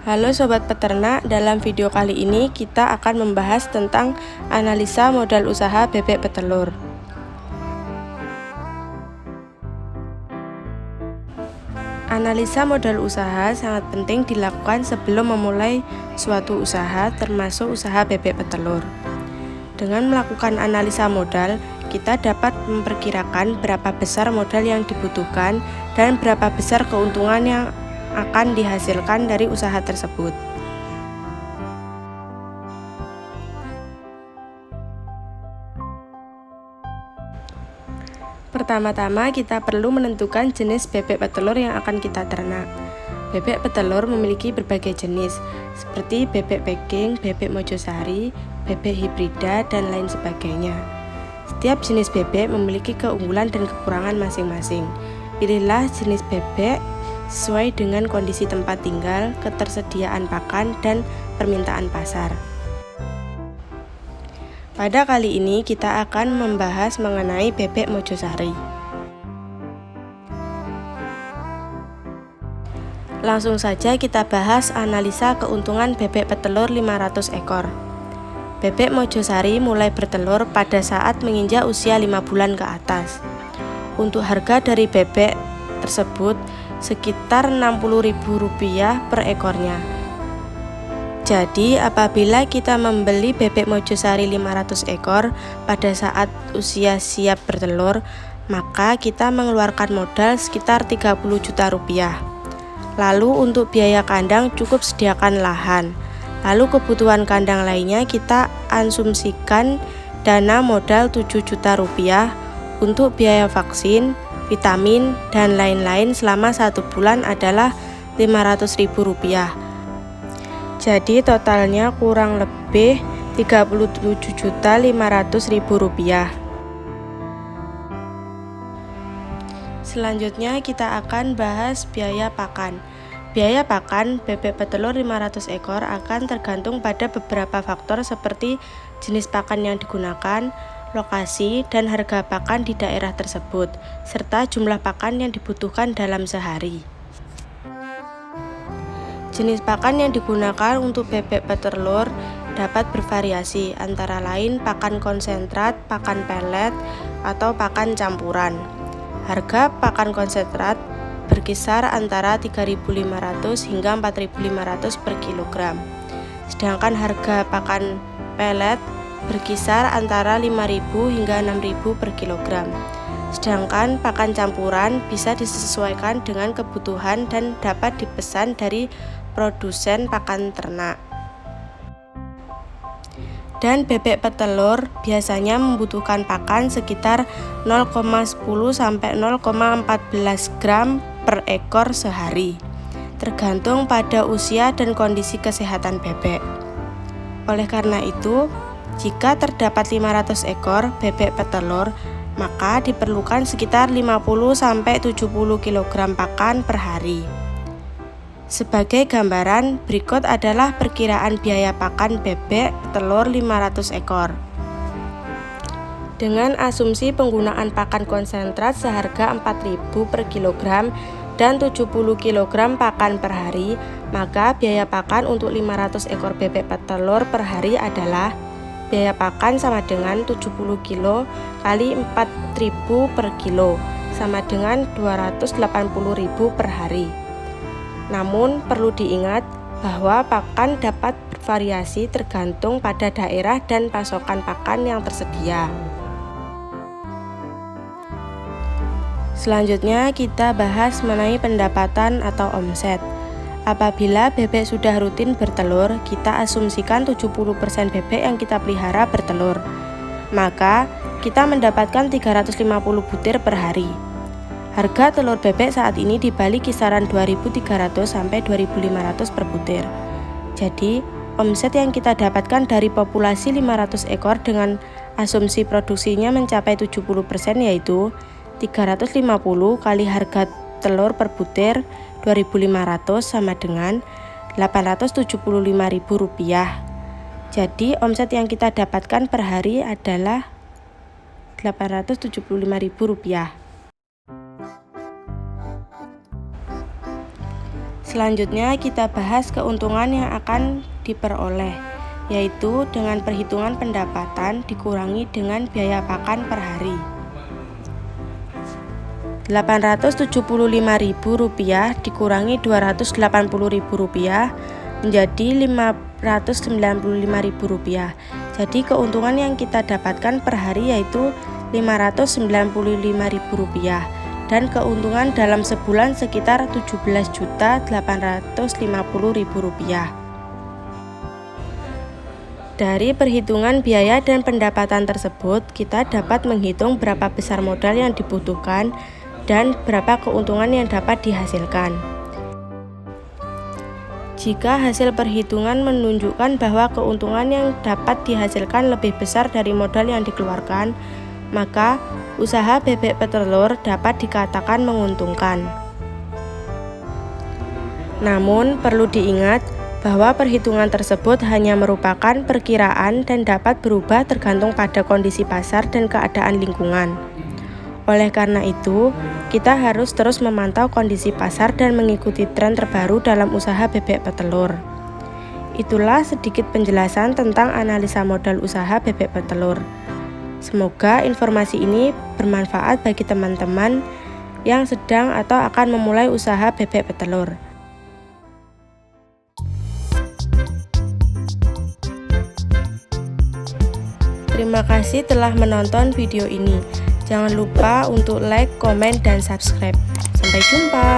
Halo Sobat Peternak, dalam video kali ini kita akan membahas tentang analisa modal usaha bebek petelur. Analisa modal usaha sangat penting dilakukan sebelum memulai suatu usaha, termasuk usaha bebek petelur. Dengan melakukan analisa modal, kita dapat memperkirakan berapa besar modal yang dibutuhkan dan berapa besar keuntungan yang akan dihasilkan dari usaha tersebut. Pertama-tama kita perlu menentukan jenis bebek petelur yang akan kita ternak. Bebek petelur memiliki berbagai jenis, seperti bebek packing, bebek mojosari, bebek hibrida, dan lain sebagainya. Setiap jenis bebek memiliki keunggulan dan kekurangan masing-masing. Pilihlah jenis bebek sesuai dengan kondisi tempat tinggal, ketersediaan pakan, dan permintaan pasar. Pada kali ini kita akan membahas mengenai bebek mojosari. Langsung saja kita bahas analisa keuntungan bebek petelur 500 ekor. Bebek mojosari mulai bertelur pada saat menginjak usia 5 bulan ke atas. Untuk harga dari bebek tersebut sekitar Rp60.000 per ekornya. Jadi apabila kita membeli bebek mojosari 500 ekor pada saat usia siap bertelur, maka kita mengeluarkan modal sekitar Rp30 juta. Lalu untuk biaya kandang cukup sediakan lahan. Lalu kebutuhan kandang lainnya kita asumsikan dana modal Rp7 juta untuk biaya vaksin, vitamin, dan lain-lain selama 1 bulan adalah Rp500.000. Jadi totalnya kurang lebih Rp37.500.000. Selanjutnya kita akan bahas biaya pakan. Biaya pakan bebek petelur 500 ekor akan tergantung pada beberapa faktor seperti jenis pakan yang digunakan, lokasi, dan harga pakan di daerah tersebut, serta jumlah pakan yang dibutuhkan dalam sehari. Jenis pakan yang digunakan untuk bebek petelur dapat bervariasi, antara lain pakan konsentrat, pakan pelet, atau pakan campuran. Harga pakan konsentrat berkisar antara Rp3.500 hingga Rp4.500 per kilogram. Sedangkan harga pakan pelet berkisar antara Rp5.000 hingga Rp6.000 per kilogram. Sedangkan pakan campuran bisa disesuaikan dengan kebutuhan dan dapat dipesan dari produsen pakan ternak. Dan bebek petelur biasanya membutuhkan pakan sekitar 0,10 sampai 0,14 gram per ekor sehari, tergantung pada usia dan kondisi kesehatan bebek. Oleh karena itu, jika terdapat 500 ekor bebek petelur, maka diperlukan sekitar 50 sampai 70 kg pakan per hari. Sebagai gambaran, berikut adalah perkiraan biaya pakan bebek telur 500 ekor. Dengan asumsi penggunaan pakan konsentrat seharga Rp4.000 per kilogram dan 70 kg pakan per hari, maka biaya pakan untuk 500 ekor bebek petelur per hari adalah biaya pakan sama dengan 70 kilo kali Rp4.000 per kilo, sama dengan Rp280.000 per hari. Namun perlu diingat bahwa pakan dapat bervariasi tergantung pada daerah dan pasokan pakan yang tersedia. Selanjutnya kita bahas mengenai pendapatan atau omset. Apabila bebek sudah rutin bertelur, kita asumsikan 70% bebek yang kita pelihara bertelur. Maka kita mendapatkan 350 butir per hari. Harga telur bebek saat ini di Bali kisaran Rp2.300 sampai Rp2.500 per butir. Jadi, omset yang kita dapatkan dari populasi 500 ekor dengan asumsi produksinya mencapai 70% yaitu 350 kali harga telur per butir Rp2.500 sama dengan Rp875.000. Jadi, omset yang kita dapatkan per hari adalah Rp875.000. Selanjutnya kita bahas keuntungan yang akan diperoleh, yaitu dengan perhitungan pendapatan dikurangi dengan biaya pakan per hari. Rp875.000 dikurangi Rp280.000 menjadi Rp595.000. Jadi keuntungan yang kita dapatkan per hari yaitu Rp595.000 dan keuntungan dalam sebulan sekitar Rp17.850.000. Dari perhitungan biaya dan pendapatan tersebut, kita dapat menghitung berapa besar modal yang dibutuhkan dan berapa keuntungan yang dapat dihasilkan. Jika hasil perhitungan menunjukkan bahwa keuntungan yang dapat dihasilkan lebih besar dari modal yang dikeluarkan, maka usaha bebek petelur dapat dikatakan menguntungkan. Namun, perlu diingat bahwa perhitungan tersebut hanya merupakan perkiraan dan dapat berubah tergantung pada kondisi pasar dan keadaan lingkungan. Oleh karena itu, kita harus terus memantau kondisi pasar dan mengikuti tren terbaru dalam usaha bebek petelur. Itulah sedikit penjelasan tentang analisa modal usaha bebek petelur. Semoga informasi ini bermanfaat bagi teman-teman yang sedang atau akan memulai usaha bebek petelur. Terima kasih telah menonton video ini. Jangan lupa untuk like, komen, dan subscribe. Sampai jumpa.